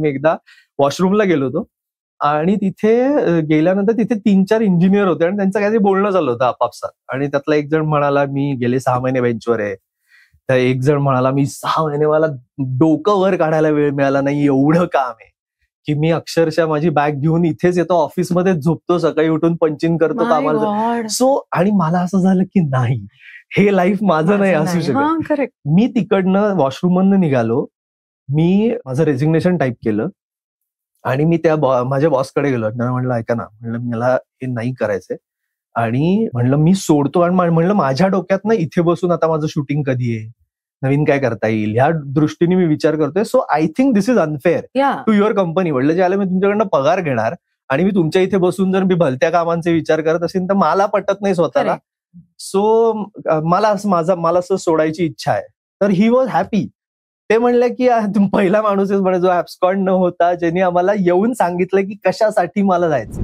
मी एकदा वॉशरूमला गेलो होतो आणि तिथे गेल्यानंतर तिथे 3-4 इंजिनियर होते आणि त्यांचं काहीतरी बोलणं झालं होतं आपापसात. आणि त्यातला एक जण म्हणाला, "मी गेले 6 महिने बेंचवर आहे." तर एक जण म्हणाला, "मी 6 महिने मला डोकं वर काढायला वेळ मिळाला नाही, एवढं काम आहे, की मी अक्षरशः माझी बॅग घेऊन इथेच येतो, ऑफिसमध्येच झोपतो, सकाळी उठून पंचिंग करतो माय कामाला." गॉड. सो आणि मला असं झालं की नाही, हे लाईफ माझं नाही असू शकत. हां, करेक्ट. मी तिकडनं वॉशरूममधनं निघालो. मी माझं रेझिग्नेशन टाईप केलं आणि मी त्या माझ्या बॉसकडे गेलो. त्यांना म्हणलं, "ऐका ना," म्हणलं, "मला हे नाही करायचंय." आणि म्हणलं, "मी सोडतो." आणि म्हणलं, "माझ्या डोक्यात ना इथे बसून आता माझं शूटिंग कधी आहे? नवीन काय करता येईल? ह्या दृष्टीने मी विचार करतोय. So I think this is unfair या. To your company." म्हणलं, "ज्याला मी तुमच्याकडनं पगार घेणार आणि मी तुमच्या इथे बसून जर मी भलत्या कामांचे विचार करत असेल तर मला पटत नाही स्वतःला. सो मला असं सोडायची इच्छा आहे." तर ही वॉज हॅपी. ते म्हणले की "तू पहिला माणूस आहेस म्हणे जो ऍब्सकॉन्ड न होता, ज्यांनी आम्हाला येऊन सांगितलं की कशासाठी मला जायचं."